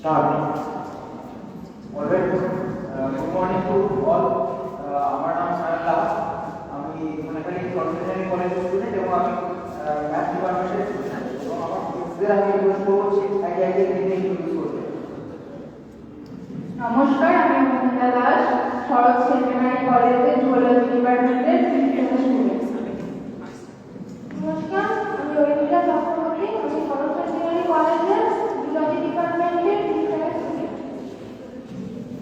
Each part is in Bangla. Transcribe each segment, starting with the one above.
Start. Alright. Good morning to all. আমার নাম সায়নলা। আমি মনেখালী কনভেনশনারি কলেজের স্টুডেন্ট এবং আমি ম্যাথ ডিপার্টমেন্টের স্টুডেন্ট এবং আমার কোর্সের আগে ইউজ করব আইডিয়া নিয়ে ইউজ করব। নমস্কার, আমি মহিলা দাস, শরৎ সেকেন্ডারি কলেজের জুলজি ডিপার্টমেন্টের তৃতীয় স্টুডেন্ট। নমস্কার, আমি ঐন্দ্রিলা চক্রবর্তী, আমি শরৎ সেকেন্ডারি কলেজের জুলজি ডিপার্টমেন্টের তৃতীয় স্টুডেন্ট।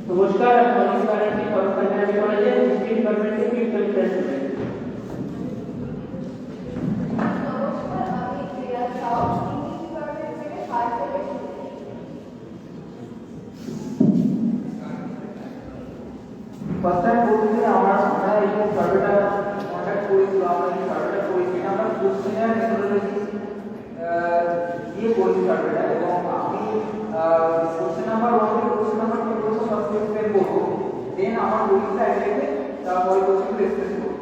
নমস্কার, আমি অনিশ ব্যানার্জি, শরৎ সেকেন্ডারি কলেজের হিস্ট্রি ডিপার্টমেন্টের তৃতীয় স্টুডেন্ট। নমস্কার, আমি প্রিয়া সাউ, ইংলিশ ডিপার্টমেন্ট থেকে ফার্স্ট ইয়ারের স্টুডেন্ট। ফার্স্ট টাইম বলতে আমরা এই সার্ভেটা কন্ডাক্ট করেছিল, আমরা এই সার্ভেটা করেছি, আমরা কোশ্চেনার মেথোডোলজি দিয়ে করেছি সার্ভেটা এবং আমি কোশ্চেন নাম্বার 1 থেকে কোশ্চেন নাম্বার 2 পর্যন্ত ফার্স্ট এক্সপ্লেন করব, দেন আমার বইটা এসে তারপরে কোশ্চেনগুলো এক্সপ্লেন করব।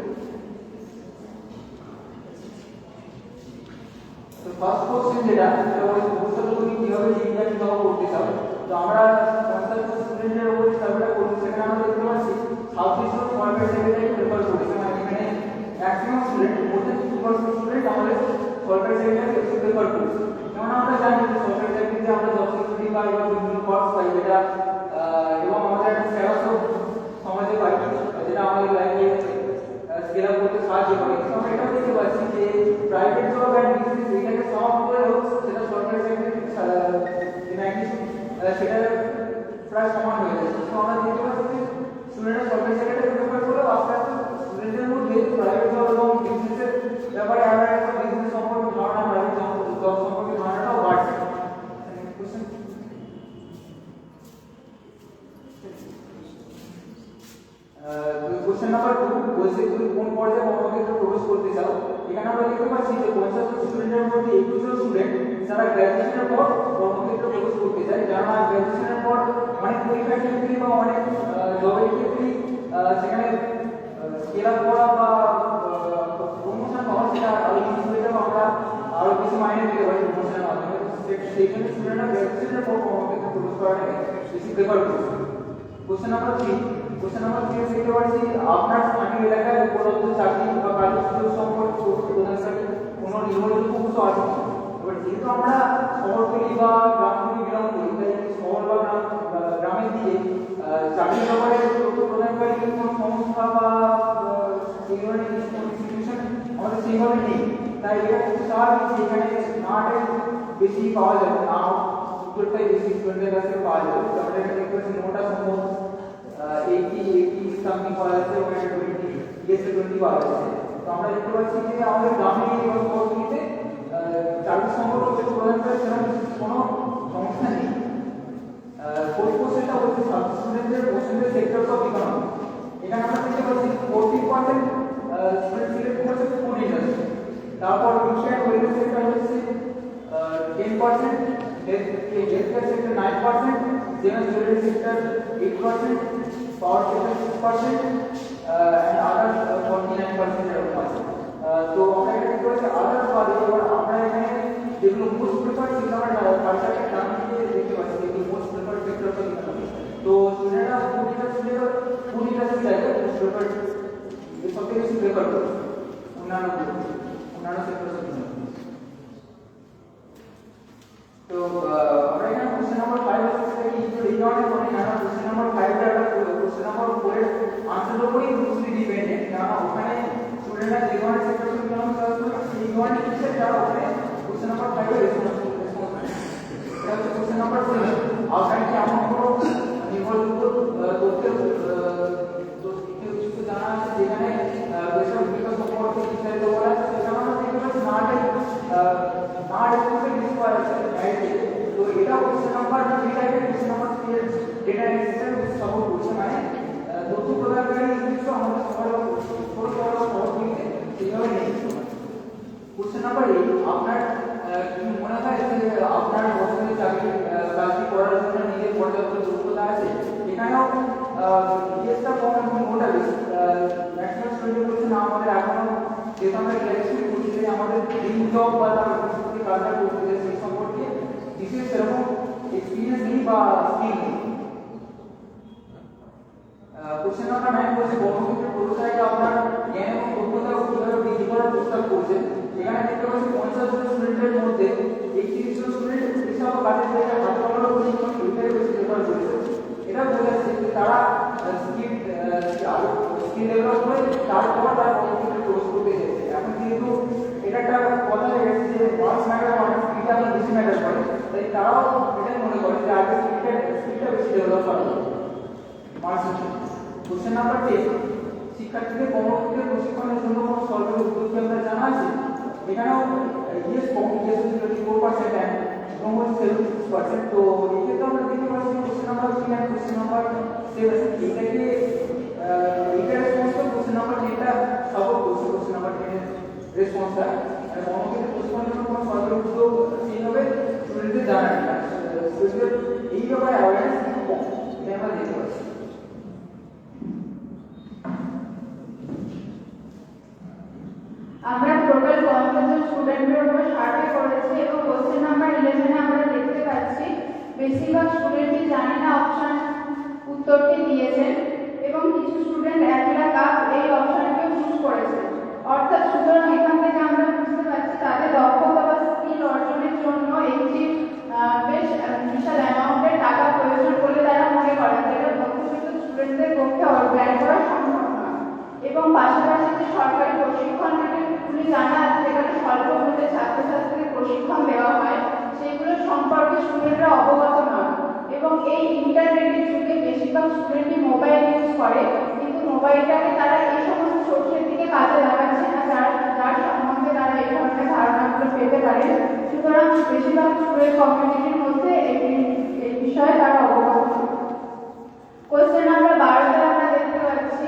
তো ফার্স্ট কোশ্চেন যেটা ওই ভবিষ্যতে তুমি কিভাবে জীবিকা নির্বাহ করতে চাও, তো আমরা 50 স্টুডেন্টের উপর সার্ভেটা করছি, সেখানে আমরা দেখতে পাচ্ছি south east format secretary prefer করেছে, মানে এখানে ম্যাক্সিমাম স্টুডেন্ট মোর দেন 50% স্টুডেন্ট আমাদের সরকারি সেক্রেটারি প্রেফার করেছে। যেমন আমরা জানি যে সরকারি চাকরিতে আমরা জব সিকিউরিটি পাই বা বিভিন্ন পার্টস পাই, যেটা এবং আমাদের একটা স্ট্যাটাসও সমাজে পাই, যেটা আমাদের লাইফে স্কেল আপ করতে সাহায্য করে। কিন্তু আমরা এটাও দেখতে পাচ্ছি যে প্রাইভেট জব অ্যান্ড বিজনেস এটাকে সম করেও সেটা সরকারি চাকরি সেটা প্রায় সমান হয়ে যাচ্ছে। তো আমরা দেখতে পাচ্ছি যে স্টুডেন্টরা সরকারি চাকরিটাকে প্রেফার করে আস্তে আস্তে স্টুডেন্টদের মধ্যে প্রাইভেট জব এবং বিজনেসের ব্যাপারে আমরা একটা বিজনেস সম্পর্কে ধারণা, প্রাইভেট জব সম্পর্কে ধারণাটাও বাড়ছে। কোশ্চেন নাম্বার 2 বলছে তুমি কোন পর্যায়ে কর্মক্ষেত্রে প্রবেশ করতে চাও। এখানে আমরা দেখতে পাচ্ছি যে 50 স্টুডেন্টের মধ্যে 21 জন স্টুডেন্ট যারা গ্র্যাজুয়েশনের পর কর্মক্ষেত্রে প্রবেশ করতে চায়, যারা গ্র্যাজুয়েশনের পর অনেক পরীক্ষার ক্ষেত্রে বা অনেক জবের ক্ষেত্রে সেখানে স্কেল আপ করা বা প্রমোশন পাওয়া সেটা আরো বেশি হয়ে যাবে, আমরা আরো বেশি মাইনে দিতে পারি প্রমোশনের মাধ্যমে। সেই জন্য স্টুডেন্টরা গ্র্যাজুয়েশনের পর কর্মক্ষেত্রে প্রবেশ করাটাকে বেশি প্রেফার করছে। কোশ্চেন নাম্বার 3 দেখতে পাচ্ছি আপনার স্থানীয় এলাকায় উপলব্ধ চাকরি বা কাজের সুযোগ সম্পর্কে প্রধানকারী কোনো নির্ভরযোগ্য উৎস আছে। এবার যেহেতু আমরা শহরতলি বা গ্রাম থেকে বিলং করি, তাই শহর বা গ্রামের দিকে চাকরির ব্যাপারে তথ্য প্রদানকারী কোনো সংস্থা বা এই ধরনের ইনস্টিটিউশন আমাদের সেইভাবে নেই। তাই এটা খুব স্বাভাবিক যে এখানে নাটাই বেশি পাওয়া যাবে, না উত্তরটাই বেশি স্টুডেন্টের কাছে পাওয়া যাবে। আমরা এটা দেখতে পাচ্ছি মোটা সম্ভব 80 সামথিং পাওয়া যাচ্ছে এবং 20 পাওয়া যাচ্ছে। তো আমরা দেখতে পাচ্ছি যে আমাদের গ্রামে এবং শহরগুলিতে চাকরি সম্পর্ক প্রদান করে সেরকম কোনো সমস্যা নেই। ফোর্থ কোশ্চেনটা হচ্ছে স্টুডেন্টদের পছন্দের সেক্টর অফ ইকোনমি। এখানে আমরা দেখতে পাচ্ছি 40% স্টুডেন্ট সিলেক্ট করেছে ফুড ইন্ডাস্ট্রি, তারপর রিক্সা অ্যান্ড ওয়েলফেয়ার সেক্টর হচ্ছে 10%, healthcare sector 9%, general jewellery sector 8%, power sector 6%, and others 49% এরকম আছে। তো আমরা এটা দেখতে পাচ্ছি আদার্স বাদে এবার আমরা এখানে যেগুলো মোস্ট প্রেফার্ড সেগুলো আমরা পার্টিকুলার নাম দিয়ে দেখতে পাচ্ছি যেগুলো most preferred sector of economy. তো স্টুডেন্টরা ফুড ইন্ডাস্ট্রি চাইলে মোস্ট প্রেফার্ড সব থেকে বেশি প্রেফার করে অন্যান্য সেক্টর অফ ইকোনমি। তো আমরা এখানে কোশ্চেন নাম্বার 5 আর 6 থেকে এই ধরনের মানে আমরা কোশ্চেন নাম্বার 5 এর একটা কোশ্চেন নাম্বার 4 এর আনসারের উপরেই মোস্টলি ডিপেন্ডেন্ট, কারণ ওখানে স্টুডেন্টরা যে ধরনের সেক্টর অফ ইকোনমি চয়েস করে সেই ধরনের টিচার যারা ওখানে কোশ্চেন নাম্বার 5 এর রেসপন্স করে। এটা হচ্ছে কোশ্চেন নাম্বার 2। আপনার কি এমন কোনো নির্ভরযোগ্য তথ্যের কিছু জানা আছে যেখানে দেশের ভূমিকা সম্পর্কে বিস্তারিত বলা আছে? সেখানে আমরা দেখতে পাচ্ছি না রেসপন্সে লিস্ট করা আছে। তো এটা কোশ্চেন নাম্বার 3 টাইপের কোশ্চেন নাম্বার 3 এর ডেটা এনালিসিসের সাপোর্ট করছে, মানে তথ্য প্রদানকারী নির্দিষ্ট আমাদের শহরগুলিতে সেইভাবে নেই। কোশ্চেন নাম্বার 8 আপনার কি মনে হয় যে আপনার পছন্দের কাজটি করার জন্য নিজের পর্যাপ্ত যোগ্যতা আছে? এখানেও ইয়েসটা কম এবং নোটা বেশি। ম্যাক্সিমাম স্টুডেন্ট বলছে না, আমাদের এখনো যেহেতু আমরা গ্র্যাজুয়েশন করছি আমাদের ড্রিম জব বা তার কাজটা করতে সেই সম্পর্কে বিশেষ সেরকম এক্সপিরিয়েন্স নেই বা স্কিল নেই। কোশ্চেন নাম্বার 9 বলছে কর্মক্ষেত্রে প্রদর্শনটা আপনার জ্ঞান এবং দক্ষতা কিভাবে বৃদ্ধি করার প্রস্তাব করছে। এখানে দেখতে পাচ্ছি 50 জন স্টুডেন্টের মধ্যে 31 জন স্টুডেন্ট এসব কাজের জায়গায় হাতে কলমে প্রশিক্ষণ এটাই বেশি প্রেফার করেছে। এটা বোঝাচ্ছে যে তারা স্কিল ডেভেলপ করে তারপর তারা কর্মক্ষেত্রে প্রবেশ করতে চাইছে। এখন যেহেতু এটা একটা কথা হয়ে গেছে যে মার্কস ম্যাটার করে স্কিলটা বেশি ম্যাটার করে, তাই তারাও এটাই মনে করে যে আগে স্কিলটা বেশি ডেভেলপ করা হবে। কোশ্চেন নাম্বার 10 শিক্ষার্থীদের কর্মক্ষেত্রে প্রশিক্ষণের জন্য কোনো সরকারি উদ্যোগ কি আপনার জানা আছে? এখানেও ইয়েস কমিউনিকেশন 24% এন্ড এবং 76%। তো এই ক্ষেত্রে আমরা দেখতে পাচ্ছি question number 3 and question number 7 এটাকে এটা রেসপন্স তো কোশ্চেন নাম্বার 10টা সাপোর্ট করছে। কোশ্চেন নাম্বার 10 এর রেসপন্সটা কর্মক্ষেত্রে প্রশিক্ষণের জন্য কোনো সরকারি উদ্যোগ সেইভাবে স্টুডেন্টদের জানা নেই, স্টুডেন্টদের এই ব্যাপারে অ্যাওয়ারনেস খুব কম, এটা আমরা দেখতে পাচ্ছি। আমরা টোটাল 50 জন স্টুডেন্টের উপর সার্ভে করেছি এবং কোশ্চেন নাম্বার 11 এ আমরা দেখতে পাচ্ছি বেশিরভাগ স্টুডেন্টই জানে না অপশন উত্তরটি দিয়েছেন এবং কিছু স্টুডেন্ট 1 লাখ আপ এই অপশনকে চুজ করেছে। অর্থাৎ সুতরাং এখান থেকে আমরা বুঝতে পারছি তাদের দক্ষতা বা স্কিল অর্জনের জন্য একটি বেশ বিশাল অ্যামাউন্টের টাকা প্রয়োজন বলে তারা মনে করেন, যেটা মধ্যবিত্ত স্টুডেন্টদের পক্ষে ব্যয় করা সম্ভব নয়। এবং পাশাপাশি যে সরকারি প্রশিক্ষণগুলি জানা আছে যেখানে স্বল্প মূল্যে ছাত্রছাত্রীদের প্রশিক্ষণ দেওয়া হয় সেগুলো সম্পর্কে স্টুডেন্টরা অবগত নয়। এবং এই ইন্টারনেটের যুগে বেশিরভাগ স্টুডেন্টই মোবাইল ইউজ করে, কিন্তু মোবাইলটাকে তারা এই সমস্ত সোর্সের দিকে কাজে লাগাচ্ছে না যার সম্বন্ধে তারা এই ধরনের ধারণাগুলো পেতে পারে। সুতরাং বেশিরভাগ স্টুডেন্ট কমিউনিটির মধ্যে এই বিষয়ে তারা অবগত নয়। কোশ্চেন নাম্বার 12 আমরা দেখতে পাচ্ছি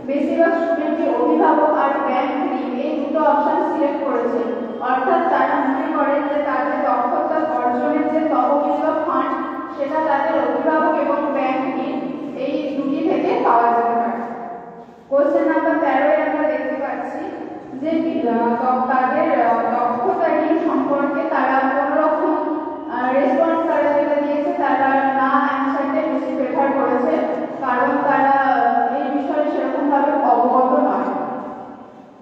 বেশিরভাগ স্টুডেন্টই অভিভাবক আর ব্যাংক ঋণ এই দুটো অপশন সিলেক্ট করেছে। অর্থাৎ তারা মনে করেন যে তাদের দক্ষতা অর্জনের যে তহবিল বা ফান্ড সেটা তাদের অভিভাবক এবং ব্যাংক ঋণ এই দুটি থেকে পাওয়া যেতে পারে। কোশ্চেন নাম্বার 13 আমরা দেখতে পাচ্ছি যে তাদের দক্ষতা ঋণ সম্পর্কে তারা কোনো রকম রেসপন্স তারা যেটা দিয়েছে তারা না অ্যান্সারটা বেশি প্রেফার করেছে, কারণ তারা এই বিষয়ে সেরকমভাবে অবগত নয়।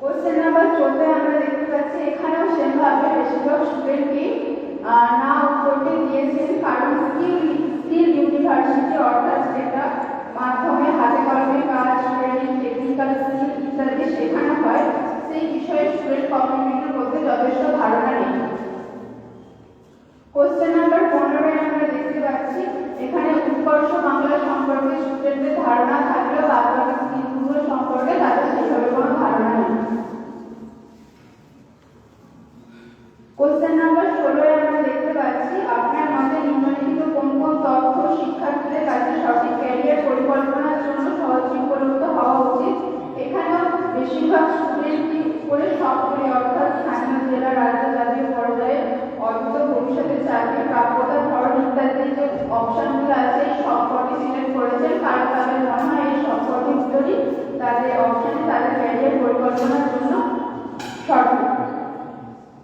কোশ্চেন নাম্বার 14 আমরা দেখতে পাচ্ছি এখানেও সেমভাবে বেশিরভাগ স্টুডেন্টই না উত্তরটি দিয়েছেন, কারণ স্কিল ইউনিভার্সিটি অর্থাৎ যেটা মাধ্যমে হাতে কলমে কাজ, ট্রেনিং, টেকনিক্যাল স্কিল ইত্যাদি শেখানো হয় সেই বিষয়ে স্টুডেন্ট কমিউনিটির মধ্যে যথেষ্ট ধারণা নেই। কোশ্চেন নাম্বার 15 আমরা দেখতে পাচ্ছি এখানে উৎকর্ষ বাংলা সম্পর্কে স্টুডেন্টদের ধারণা থাকলেও বাকি স্কিলগুলো সম্পর্কে তাদের সেভাবে কোনো ধারণা নেই। কোশ্চেন নাম্বার 16 আমরা দেখতে পাচ্ছি আপনার মতে নিম্নলিখিত কোন কোন তথ্য শিক্ষার্থীদের কাছে সঠিক ক্যারিয়ার পরিকল্পনার জন্য সহজে উপলব্ধ হওয়া উচিত। এখানেও বেশিরভাগ স্টুডেন্টই করে সবগুলি অর্থাৎ স্থানীয় জেলা, রাজ্য, জাতীয় পর্যায়ে অদ্ভুত ভবিষ্যতে চাকরি প্রাপ্যতা ধরন ইত্যাদি যে অপশনগুলো আছে এই সবকটি সিলেক্ট করেছেন, কারণ তাদের মনে হয় এই সবকটি উত্তরই তাদের অপশনে তাদের ক্যারিয়ার পরিকল্পনার জন্য সঠিক।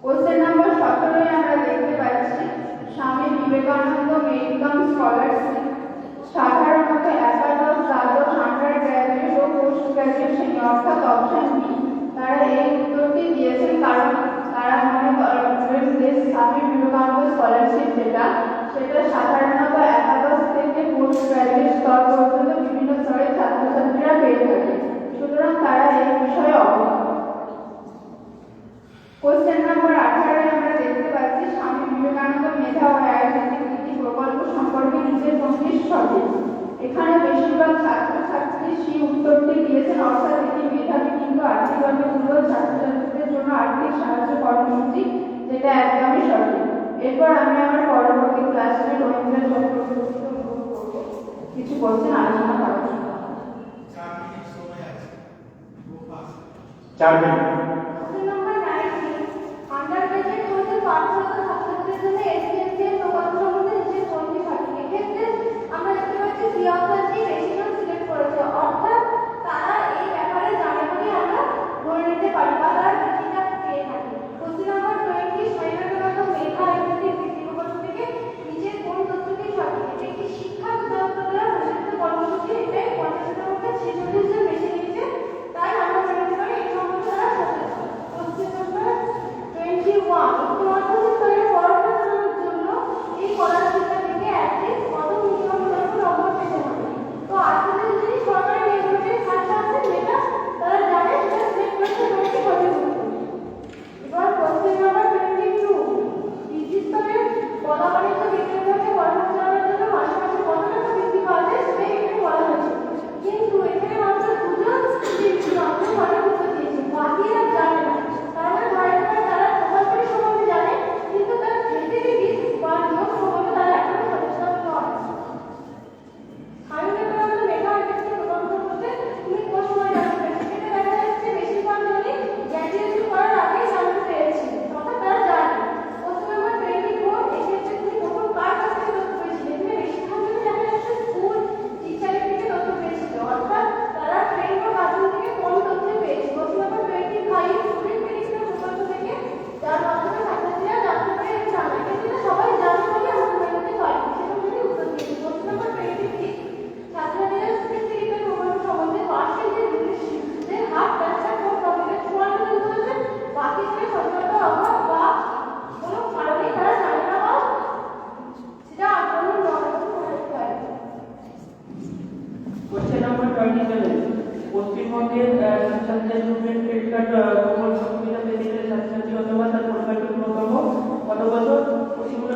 কোশ্চেন নাম্বার 17 আমরা দেখতে পাচ্ছি স্বামী বিবেকানন্দ মেডিকাম স্কলারশিপ সাধারণত একাদশ, দ্বাদশ, আন্ডার গ্র্যাজুয়েট ও পোস্ট গ্র্যাজুয়েট শ্রেণী অর্থাৎ অপশন বি তারা এই উত্তরটি দিয়েছেন, কারণ তারা মনে করেন যে স্বামী বিবেকানন্দ স্কলারশিপ যেটা সেটা সাধারণত একাদশ থেকে পোস্ট গ্র্যাজুয়েট স্তর পর্যন্ত বিভিন্ন স্তরের ছাত্রছাত্রীরা পেয়ে থাকে। সুতরাং তারা এই বিষয়ে অবগত। কোশ্চেন নাম্বার 18 আমরা দেখতে পাচ্ছি স্বামী বিবেকানন্দ মেধা ও আয়োজিত প্রকল্প সম্পর্কে নিচের কোনটি সঠিক। এখানে বেশিরভাগ ছাত্রছাত্রী সেই উত্তরটি দিয়েছেন, অর্থাৎ এটি মেধাবী কিন্তু আর্থিকভাবে দুর্বল ছাত্রছাত্রীদের জন্য আর্থিক সাহায্য কর্মসূচি, যেটা একদমই সঠিক। এরপর আমি আমার পরবর্তী ক্লাসমেট ঐন্দ্রা চক্রবর্তী কিছু কোশ্চেন আলোচনা করার জন্য। 4 মিনিট। আন্ডারগ্রেজুয়েট কোর্সে পাঠরত ছাত্রছাত্রীদের জন্য এসপিএসসিএর প্রকল্প সম্বন্ধে নিচের কোনটি সঠিক। এক্ষেত্রে আমরা দেখতে পাচ্ছি সি অপশনটি বেশিজন সিলেক্ট করেছে, অর্থাৎ তারা এই ব্যাপারে জানে বলে আমরা ধরে নিতে পারি বা তারা বেশিটা পেয়ে থাকি। কোশ্চেন নাম্বার 20 স্বামী বিবেকানন্দ মেধা আয়োজিত একটি প্রকল্প থেকে নিচের কোন তথ্য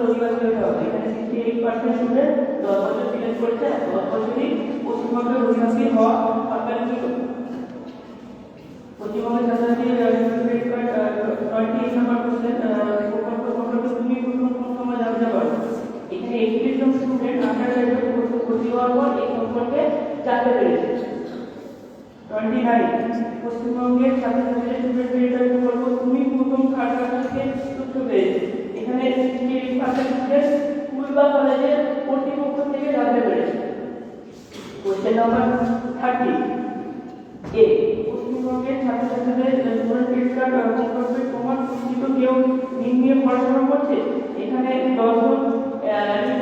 অধিবাসী হতে হবে। এখানে 68% স্টুডেন্ট 10 বছর সিলেক্ট করেছে, 10 বছরই পশ্চিমবঙ্গের অধিবাসী হওয়া সরকারি ছিল। পশ্চিমবঙ্গের ছাত্রছাত্রী ক্রেডিট কার্ড 28 নাম্বার কোশ্চেন প্রকল্প সম্পর্কে তুমি কোন সময় জানতে পারো? এখানে 81 জন স্টুডেন্ট 18 বছর ভর্তি হওয়ার পর এই সম্পর্কে জানতে পেরেছে। 29 পশ্চিমবঙ্গের ছাত্রছাত্রীদের স্টুডেন্ট ক্রেডিট কার্ড প্রকল্প তুমি প্রথম কার্ড থেকে তথ্য পেয়েছে। এখানে 68% স্টুডেন্ট স্কুল বা কলেজের কর্তৃপক্ষ থেকে জানতে পেরেছে। কোশ্চেন নাম্বার 30 এ পশ্চিমবঙ্গের ছাত্রছাত্রীদের স্টুডেন্ট ক্রেডিট কার্ড প্রকল্পে তোমার পরিচিত কেউ নিয়ে পড়াশোনা করছে? এখানে 10 জন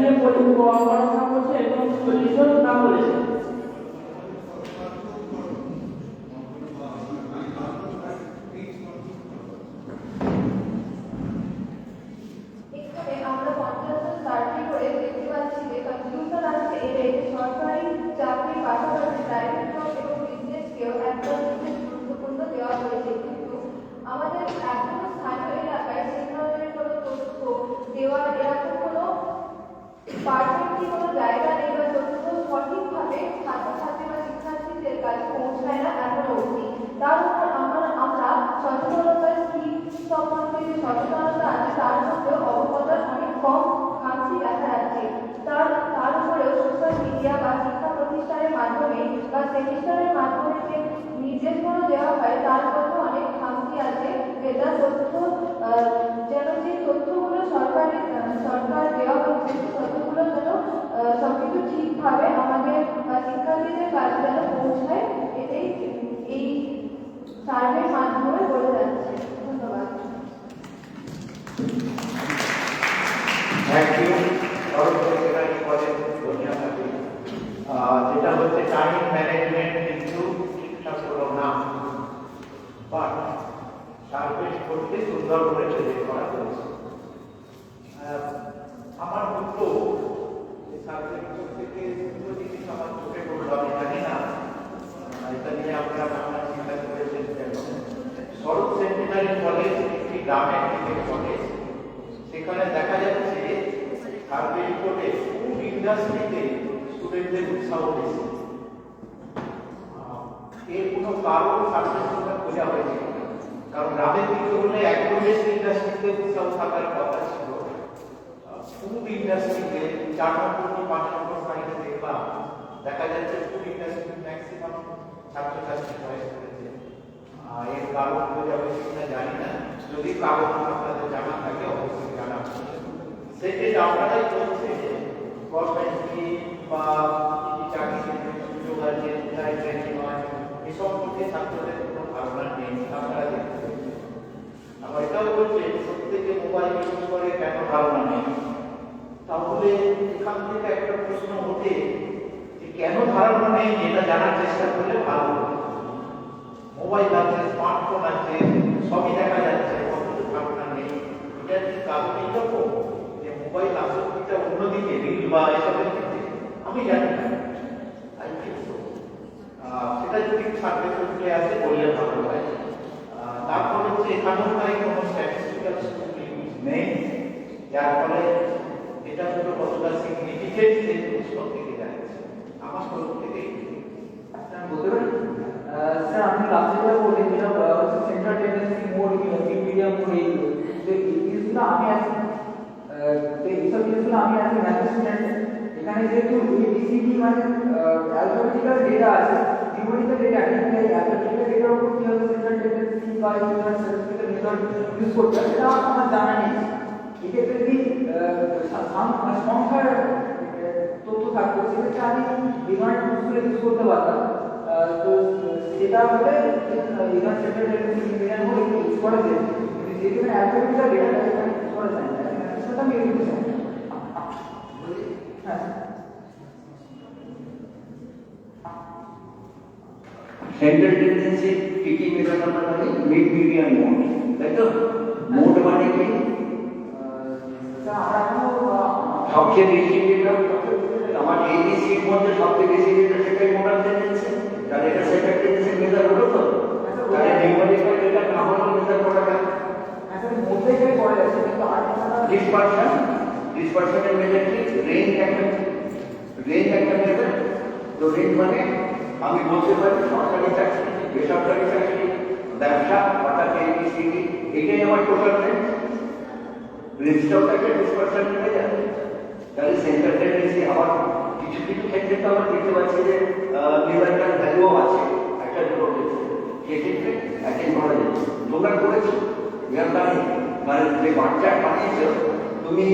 নিয়ে পড়াশোনা করছে এবং 40 জন নাম বলেছে। এখানে আমরা 50 জন সার্ভে করে দেখতে পাচ্ছি যে কনফিউশন আছে এর সরকারি চাকরির পাশাপাশি প্রাইভেট জব এবং বিজনেসকেও একটা বিশেষ গুরুত্বপূর্ণ দেওয়া হয়েছে, কিন্তু আমাদের এখনো স্থানীয় এলাকায় সেই ধরনের কোনো তথ্য দেওয়ার এরকম কোনো পারফেক্টলি কোনো জায়গা নেই বা তথ্য সঠিকভাবে ছাত্রছাত্রী বা শিক্ষার্থীদের কাছে পৌঁছায় না এখনো অবধি। তার উপর আমরা সচেতনতার স্কিম সম্বন্ধে যে সচেতনতা আছে তার মধ্যেও অবগতার অনেক কম খামতি দেখা যাচ্ছে। তার উপরেও সোশ্যাল মিডিয়া বা শিক্ষা প্রতিষ্ঠানের মাধ্যমে বা সেমিস্টারের মাধ্যমে যে নির্দেশগুলো দেওয়া হয় তার মধ্যে অনেক খামতি আছে, যেটা তথ্য যেন যে তথ্যগুলো সরকার দেওয়া হচ্ছে সেই তথ্যগুলো যেন সবকিছু ঠিকভাবে আমাদের শিক্ষার্থীদের কাছে যেন পৌঁছায়, এটাই এই সার্ভের মাধ্যমে বলে যাচ্ছে। ধন্যবাদ। Thank you. সেক্রেটারি পদে ধন্যবাদ থাকি। যেটা হচ্ছে টাইম ম্যানেজমেন্ট কিন্তু ঠিকঠাক হলো না, বাট সার্ভে করতে সুন্দর করে তৈরি করা হয়েছে। আমার মতো সার্ভে থেকে দুটো জিনিস আমার চোখে পড়লো, আমি জানি না এটা নিয়ে আপনারা ভাবনা চিন্তা করেছেন কেন। শরৎ সেন্টিনারি কলেজ একটি গ্রামের দিকে কলেজ, সেখানে দেখা যাচ্ছে সার্ভে রিপোর্টে ফুড ইন্ডাস্ট্রিতে স্টুডেন্টদের উৎসাহ বেশি। এর কোনো কারণ সার্ভের সঙ্গে খোঁজা হয়েছে, কারণ গ্রামের দিকে হলে একদম বেশি ইন্ডাস্ট্রিতে উৎসাহ থাকার কথা ছিল। ফুড ইন্ডাস্ট্রিতে 4 নম্বর কি 5 নম্বর সাইডে দেখলাম, দেখা যাচ্ছে ফুড ইন্ডাস্ট্রি ম্যাক্সিমাম ছাত্রছাত্রী চয়েস করেছে। এর কারণ খোঁজা হয়েছে কিনা জানি না, যদি কারণ আপনাদের জানা থাকে অবশ্যই জানাবেন। সেটা আপনারাই বলছেন যে গভর্নমেন্ট কি বা কি চাকরির সুযোগ আছে, কোথায় ট্রেনিং হয়, এ সম্পর্কে ছাত্রদের কোনো ধারণা নেই। আপনারা দেখতে আবার এটাও বলছে প্রত্যেকে মোবাইল ইউজ করে, কেন ধারণা নেই। তাহলে এখান থেকে একটা প্রশ্ন ওঠে যে কেন ধারণা নেই, এটা জানার চেষ্টা করলে ভালো। মোবাইল আছে, স্মার্টফোন আছে, সবই দেখা যাচ্ছে, অথচ ধারণা নেই। এটার কি কারণ এইরকম যে মোবাইল আসক্তিটা অন্যদিকে রিল বা এসবের ক্ষেত্রে? আমি জানি না, সেটা যদি সার্ভে করতে আসে বললে ভালো হয়। তারপর হচ্ছে এখানেও তাই কোনো স্ট্যাটিস্টিক্যাল নেই, যার ফলে এটা হলো কতটা সিগনিফিকেন্ট সেই প্রশ্ন থেকে যাচ্ছে। আমার তরফ থেকেই বলতে পারেন স্যার, আপনি লাস্টে যেটা বললেন যেটা হচ্ছে central tendency mode, medium mode, এইগুলো আমি আছি এইসব জিনিসগুলো আমি আছি ম্যাথ স্টুডেন্ট। এখানে যেহেতু এবিসিডি মানে অ্যালফাবেটিক্যাল ডেটা আছে, নিউমেরিক্যাল ডেটা নেই, তাই অ্যালফাবেটিক্যাল ডেটার উপর কি হবে সেন্ট্রাল টেন্ডেন্সি বা স্ট্যাটিস্টিক্যাল মেথড ইউজ করতে হবে সেটা আমার জানা নেই। এক্ষেত্রে যদি সংখ্যার তথ্য থাকতো সেক্ষেত্রে আমি এই ধরনের টুলসগুলো ইউজ করতে পারতাম। তো সেটা হলে এখানে central tendency medium mode use করা যায়, কিন্তু যেখানে অ্যালফাবেটিক্যাল ডেটা এখানে ইউজ করা যায় না, সেটা আমি এগিয়ে চাই। হ্যাঁ, সেন্ট্রাল টেন্ডেন্সি কি মেথড আমরা বলি মিড মিডিয়ান মোড, তাই তো? মোড মানে কি? আমরা এখনো সবচেয়ে বেশি যেটা আমার এবিসির মধ্যে সবচেয়ে বেশি যেটা সেটাই মোডাল টেন্ডেন্সি, তাহলে এটা সেন্ট্রাল টেন্ডেন্সি মেথড হলো তো? তাহলে নিউমেরিক্যাল ডেটা না হলে মেথড করা গেল মধ্যে গিয়ে পড়ে যাচ্ছে, কিন্তু আর ডিসপারশন ডিসপারশনের মেজার কি? রেঞ্জ একটা মেজার। তো রেঞ্জ মানে আমি বলতে পারি সরকারি চাকরি, বেসরকারি চাকরি, ব্যবসা, অর্থাৎ ABCD, এটাই আমার টোটাল রেঞ্জ। রেঞ্জটাও একটা ডিসপারশনের মেজার। তাহলে সেন্টার টেন্ডেন্সি আবার কিছু কিছু ক্ষেত্রে তো আমরা দেখতে পাচ্ছি যে নিউমেরিক্যাল ভ্যালুও আছে একটা দুটো ক্ষেত্রে, সেক্ষেত্রে অ্যাটেন্ড করা যায়। তোমরা করেছো জানি, মানে যে বাচ্চা বানিয়েছো তুমি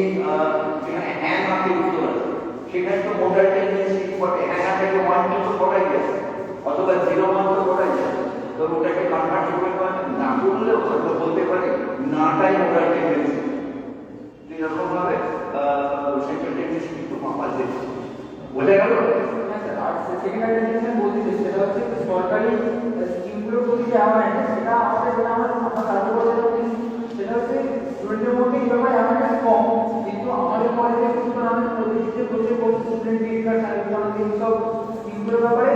যেখানে হ্যাঁ মাকে উত্তর আছে সেখানে তো মোডাল টেন্ডেন্সি বটে, হ্যাঁ থেকে 1 2 তো করাই যায়, অথবা 0 1 তো করাই যায়। তো ওটাকে কনভার্ট করে না করলেও হয়তো বলতে পারে নাটাই মোডাল টেন্ডেন্সি। এরকম ভাবে সেন্ট্রাল টেন্ডেন্সি কিন্তু মাপা যায়। বলে গেল? হ্যাঁ স্যার, আর সেকেন্ড একটা জিনিস আমি বলতে চাই, সেটা হচ্ছে যে সরকারি স্কিমগুলোর প্রতি যে অ্যাওয়ারনেস, সেটা আমাদের যেটা আমরা চালু করতে পারি, সেটা হচ্ছে স্টুডেন্টের মধ্যে এই ব্যাপারে অ্যাওয়ারনেস কম, কিন্তু আমাদের কলেজে কিন্তু আমি প্রতিদিন প্রচুর স্টুডেন্ট ক্রেডিট কার্ড সার্ভিস সব স্কিমগুলোর ব্যাপারে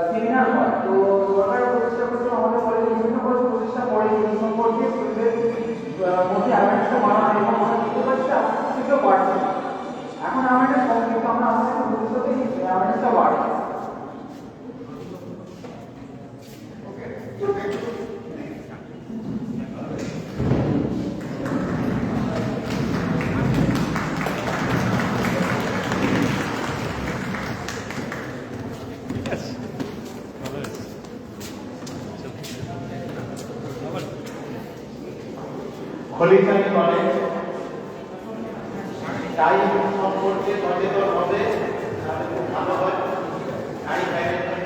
সেমিনার হয়। তো সরকার প্রচেষ্টা করছে, আমাদের কলেজে বিভিন্ন প্রচেষ্টা করে এই সম্পর্কে স্টুডেন্টের মধ্যে অ্যাওয়ারনেসটা বাড়ানো, এবং আমরা দেখতে পাচ্ছি আস্তে আস্তে সেটাও বাড়ছে। এখন অ্যাওয়ারনেস কম, কিন্তু আমরা আমাদের ভবিষ্যতে অ্যাওয়ারনেসটা বাড়বে। খলিশানি কলেজ টাইম সম্পর্কে সচেতন হবে, তাহলে খুব ভালো হয়। Time management